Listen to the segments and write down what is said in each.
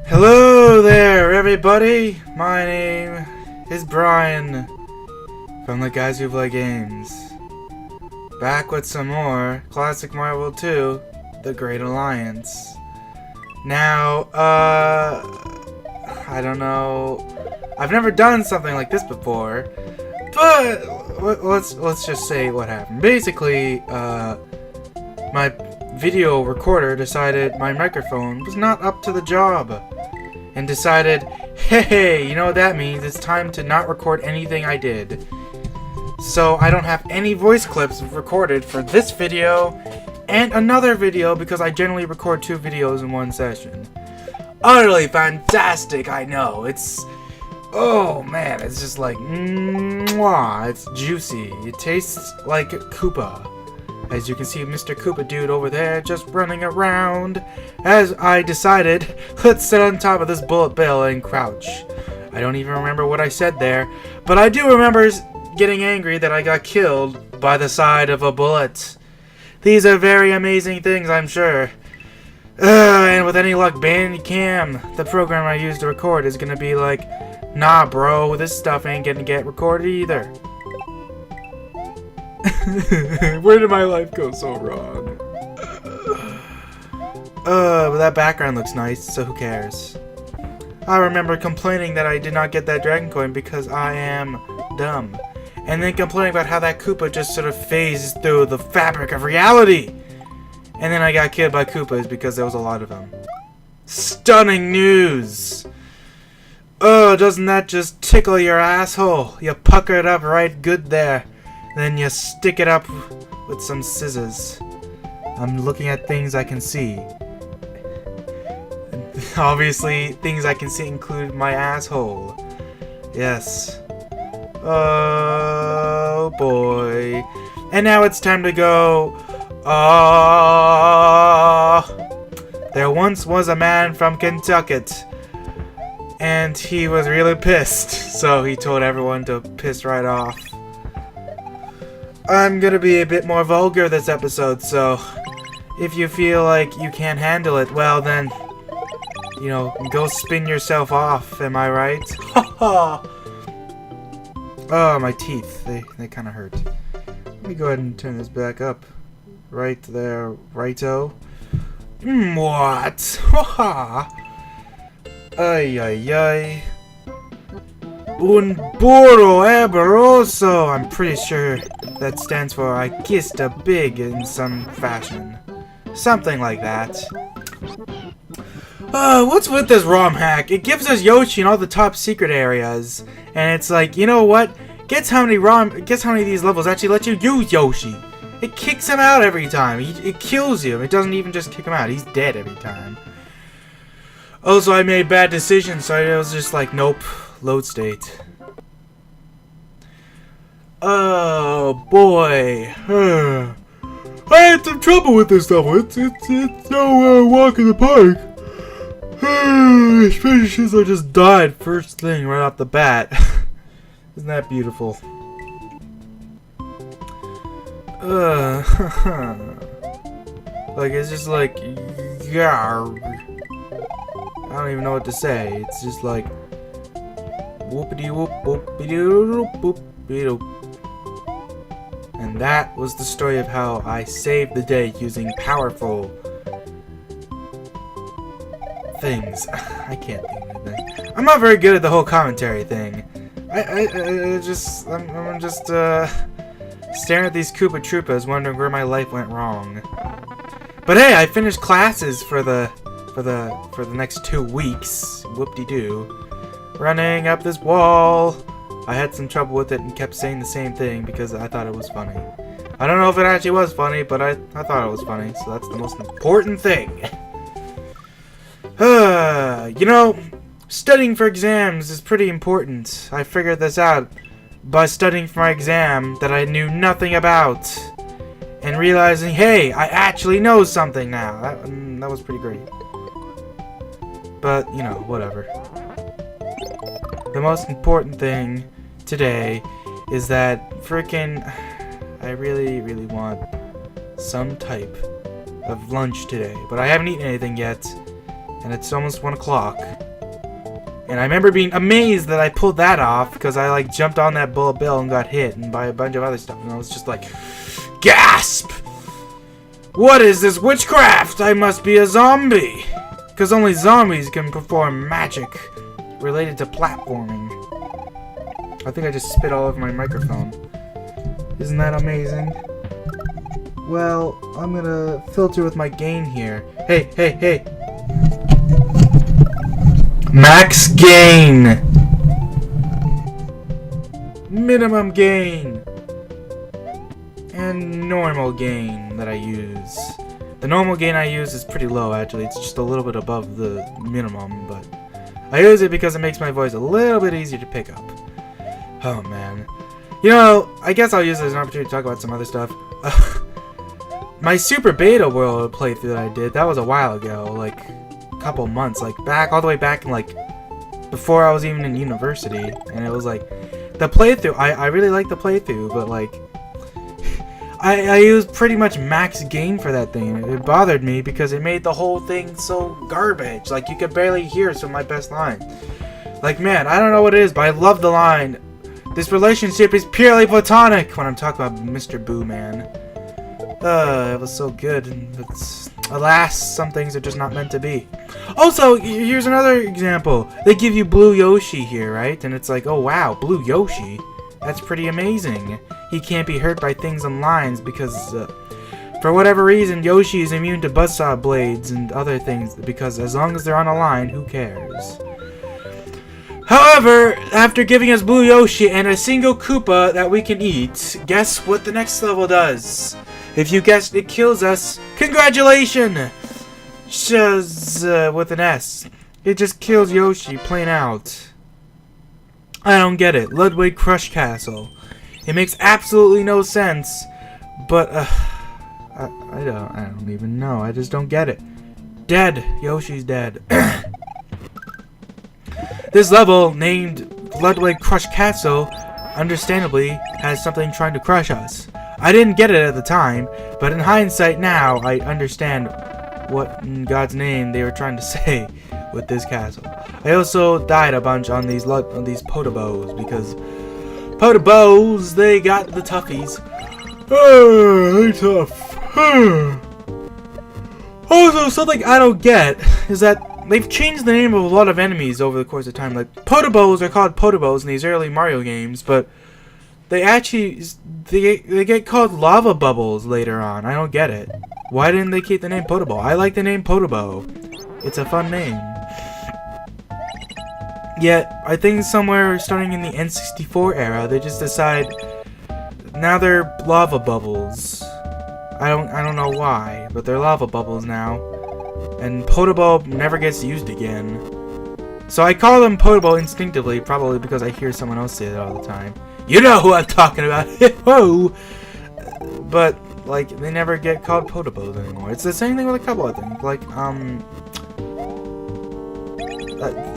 Hello there, everybody! My name is Brian from the Guys Who Play Games. Back with some more classic Marvel 2, The Great Alliance. Now, I don't know. I've never done something like this before, but let's just say what happened. Basically, my video recorder decided my microphone was not up to the job. And decided, hey, you know what that means? It's time to not record anything I did. So I don't have any voice clips recorded for this video and another video because I generally record 2 videos in one session. Utterly fantastic, I know. It's, oh man, it's just like, mwah, it's juicy. It tastes like Koopa. As you can see, Mr. Koopa dude over there just running around. As I decided, let's sit on top of this bullet bill and crouch. I don't even remember what I said there, but I do remember getting angry that I got killed by the side of a bullet. These are very amazing things, I'm sure. And with any luck, Bandicam, the program I use to record, is gonna be like, nah bro, this stuff ain't gonna get recorded either. Where did my life go so wrong? But that background looks nice, so who cares? I remember complaining that I did not get that dragon coin because I am dumb. And then complaining about how that Koopa just sort of phased through the fabric of reality. And then I got killed by Koopas because there was a lot of them. Stunning news! Oh, doesn't that just tickle your asshole? You pucker it up right good there. Then you stick it up with some scissors. I'm looking at things I can see. Obviously, things I can see include my asshole. Yes. Oh boy. And now it's time to go. There once was a man from Kentucky. And he was really pissed. So he told everyone to piss right off. I'm gonna be a bit more vulgar this episode, so if you feel like you can't handle it, well then, you know, go spin yourself off, am I right? Oh, my teeth, they kinda hurt. Let me go ahead and turn this back up. Right there, righto. What? Haha. Ay ay ay. Un burro amoroso. I'm pretty sure that stands for I kissed a pig in some fashion. Something like that. What's with this ROM hack? It gives us Yoshi in all the top secret areas. And it's like, you know what? Guess how many of these levels actually let you use Yoshi? It kicks him out every time. It kills you. It doesn't even just kick him out. He's dead every time. Also, I made bad decisions, so I was just like, nope. Load state. Oh boy. I had some trouble with this level. It's no walk in the park. Especially since I just died first thing right off the bat. Isn't that beautiful? Like it's just like yeah. I don't even know what to say. It's just like whoopity whoop whoopity whoop whoopity whoop. And that was the story of how I saved the day using powerful things. I can't think of anything. I'm not very good at the whole commentary thing. I'm just staring at these Koopa Troopas, wondering where my life went wrong. But hey, I finished classes for the next 2 weeks. Whoop-de-doo. Running up this wall. I had some trouble with it and kept saying the same thing because I thought it was funny. I don't know if it actually was funny, but I thought it was funny, so that's the most important thing. You know, studying for exams is pretty important. I figured this out by studying for my exam that I knew nothing about. And realizing, hey, I actually know something now. That was pretty great. But, you know, whatever. The most important thing today is that frickin' I really, really want some type of lunch today, but I haven't eaten anything yet, and it's almost 1 o'clock. And I remember being amazed that I pulled that off because I like jumped on that bullet bill and got hit and by a bunch of other stuff, and I was just like, gasp! What is this witchcraft? I must be a zombie! Because only zombies can perform magic related to platforming. I think I just spit all over my microphone. Isn't that amazing? Well, I'm gonna filter with my gain here. Hey, hey, hey! Max gain! Minimum gain! And normal gain that I use. The normal gain I use is pretty low, actually. It's just a little bit above the minimum, but I use it because it makes my voice a little bit easier to pick up. Oh, man. You know, I guess I'll use this as an opportunity to talk about some other stuff. My Super Beta World playthrough that I did, that was a while ago, like a couple months, like all the way back in like before I was even in university, and it was like the playthrough, I really liked the playthrough, but like I used pretty much max gain for that thing. It bothered me because it made the whole thing so garbage, like you could barely hear some of my best lines. Like, man, I don't know what it is, but I love the line, "This relationship is purely platonic," when I'm talking about Mr. Boo Man. It was so good, but alas, some things are just not meant to be. Also, here's another example. They give you Blue Yoshi here, right? And it's like, oh wow, Blue Yoshi? That's pretty amazing. He can't be hurt by things on lines because, for whatever reason, Yoshi is immune to buzzsaw blades and other things because as long as they're on a line, who cares? However, after giving us Blue Yoshi and a single Koopa that we can eat, guess what the next level does? If you guessed it kills us, congratulations! With an S. It just kills Yoshi, plain out. I don't get it. Ludwig Crush Castle. It makes absolutely no sense, but, I don't even know. I just don't get it. Dead. Yoshi's dead. This level, named Ludwig Crush Castle, understandably has something trying to crush us. I didn't get it at the time, but in hindsight now, I understand what in God's name they were trying to say with this castle. I also died a bunch on these Potobos, because Potobos, they got the toughies. They tough. Also, something I don't get is that they've changed the name of a lot of enemies over the course of time. Like, Potobos are called Potobos in these early Mario games, but they actually, they get called Lava Bubbles later on. I don't get it. Why didn't they keep the name Podobo? I like the name Podobo. It's a fun name. Yet, I think somewhere starting in the N64 era, they just decide, now they're Lava Bubbles. I don't know why, but they're Lava Bubbles now. And Podobo never gets used again. So I call them Podobo instinctively, probably because I hear someone else say it all the time. You know who I'm talking about! Whoa! But, like, they never get called Potobos anymore. It's the same thing with a couple of things. Like,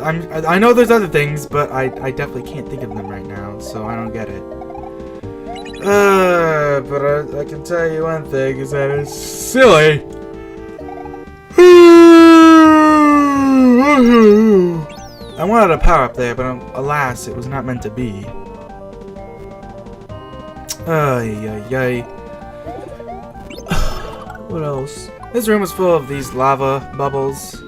I know there's other things, but I definitely can't think of them right now, so I don't get it. But I can tell you one thing, is that it's silly. I wanted a power up there, but alas, it was not meant to be. Ay. What else? This room was full of these lava bubbles.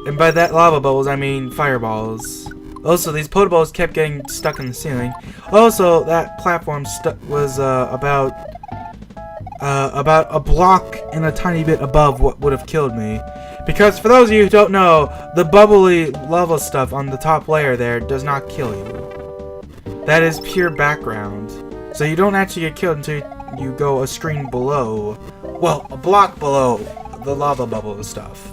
And by that lava bubbles, I mean fireballs. Also, these Potoballs kept getting stuck in the ceiling. Also, that platform was about a block and a tiny bit above what would have killed me. Because for those of you who don't know, the bubbly lava stuff on the top layer there does not kill you. That is pure background. So you don't actually get killed until you go a screen below. Well, a block below the lava bubble stuff.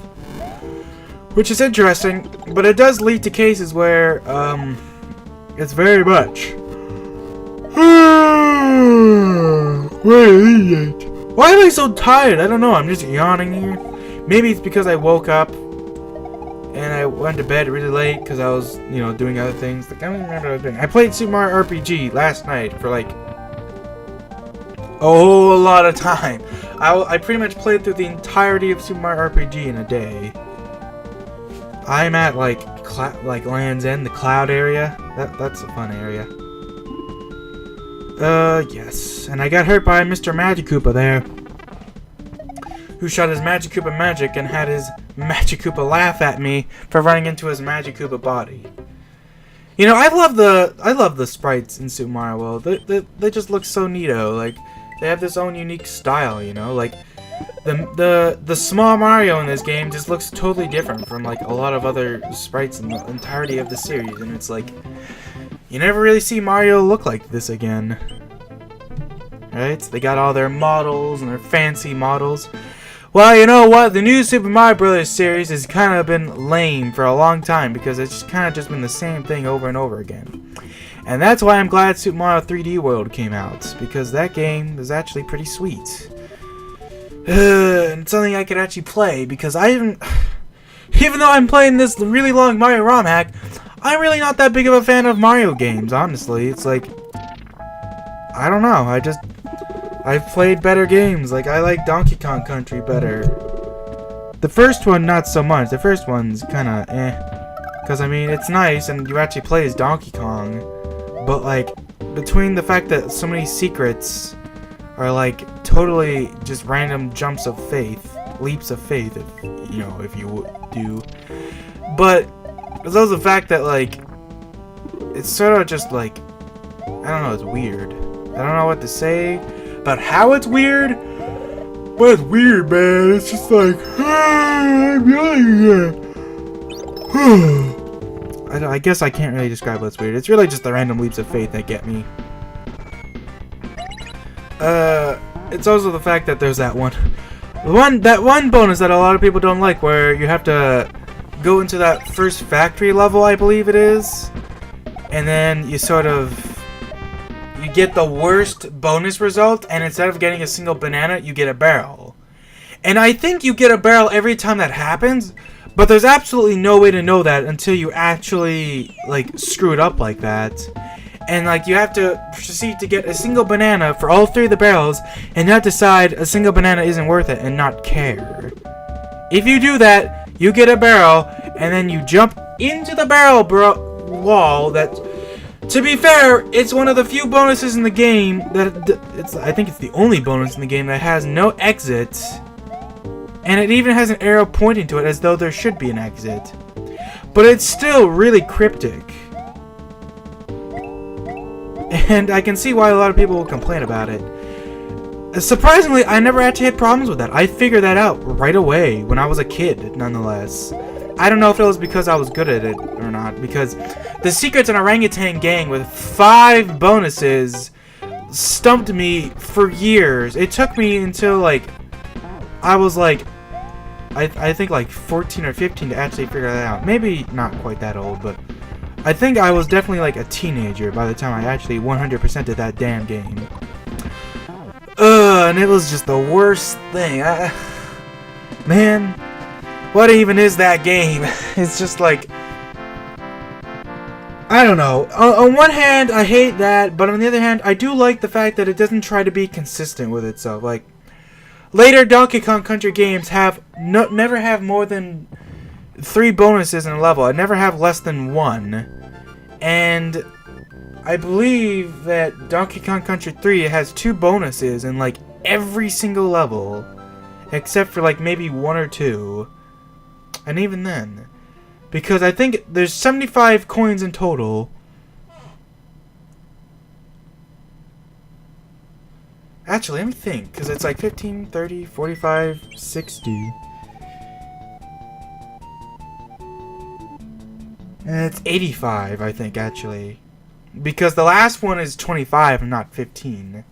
Which is interesting, but it does lead to cases where, it's very much. Why am I so tired? I don't know, I'm just yawning here. Maybe it's because I woke up and I went to bed really late because I was, doing other things. Like, I don't even remember what I was doing. I played Super Mario RPG last night for like a whole lot of time. I pretty much played through the entirety of Super Mario RPG in a day. I'm at like Land's End, the cloud area. That's a fun area. Yes. And I got hurt by Mr. Magikoopa there, who shot his Magikoopa magic and had his Magikoopa laugh at me for running into his Magikoopa body. You know, I love the sprites in Super Mario World. They just look so neato. Like, they have this own unique style, you know? Like, the small Mario in this game just looks totally different from, like, a lot of other sprites in the entirety of the series. And it's like, you never really see Mario look like this again. Right? They got all their models and their fancy models. Well, you know what? The new Super Mario Bros. Series has kind of been lame for a long time because it's kind of just been the same thing over and over again. And that's why I'm glad Super Mario 3D World came out, because that game is actually pretty sweet. And it's something I could actually play, because even though I'm playing this really long Mario ROM hack, I'm really not that big of a fan of Mario games, honestly. It's like, I don't know, I've played better games. Like, I like Donkey Kong Country better. The first one, not so much. The first one's kinda because, I mean, it's nice and you actually play as Donkey Kong. But, like, between the fact that so many secrets are, like, totally just random jumps of faith, leaps of faith, if you do. But there's also the fact that, like, it's sort of just, like, I don't know, it's weird. I don't know what to say about how it's weird, but it's weird, man. It's just like, I guess I can't really describe what's weird. It's really just the random leaps of faith that get me. It's also the fact that there's that one bonus that a lot of people don't like, where you have to go into that first factory level, I believe it is, and then you get the worst bonus result, and instead of getting a single banana, you get a barrel. And I think you get a barrel every time that happens, but there's absolutely no way to know that until you actually, like, screw it up like that. And, like, you have to proceed to get a single banana for all 3 of the barrels, and not decide a single banana isn't worth it and not care. If you do that, you get a barrel, and then you jump into the barrel wall that... To be fair, it's one of the few bonuses in the game that I think it's the only bonus in the game that has no exit, and it even has an arrow pointing to it as though there should be an exit. But it's still really cryptic, and I can see why a lot of people will complain about it. Surprisingly, I never actually had problems with that. I figured that out right away when I was a kid, nonetheless. I don't know if it was because I was good at it or not, because the Secrets in Orangutan Gang with 5 bonuses stumped me for years. It took me until, like, I was, like, I think, like, 14 or 15 to actually figure that out. Maybe not quite that old, but I think I was definitely, like, a teenager by the time I actually 100%ed that damn game. And it was just the worst thing. Man... What even is that game? It's just like... I don't know. On one hand, I hate that, but on the other hand, I do like the fact that it doesn't try to be consistent with itself. Like, later Donkey Kong Country games never have more than 3 bonuses in a level. I never have less than 1. And I believe that Donkey Kong Country 3 has 2 bonuses in, like, every single level. Except for, like, maybe 1 or 2. And even then, because I think there's 75 coins in total. Actually, let me think, because it's like 15, 30, 45, 60. And it's 85, I think, actually. Because the last one is 25 and not 15.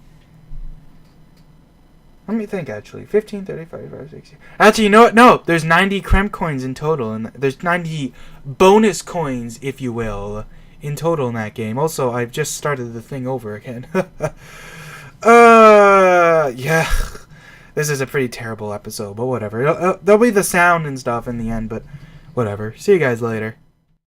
Let me think, actually. 15, 30, 45, 60. Actually, you know what? No, there's 90 Creme coins in total. And there's 90 bonus coins, if you will, in total in that game. Also, I've just started the thing over again. Yeah. This is a pretty terrible episode, but whatever. There'll be the sound and stuff in the end, but whatever. See you guys later.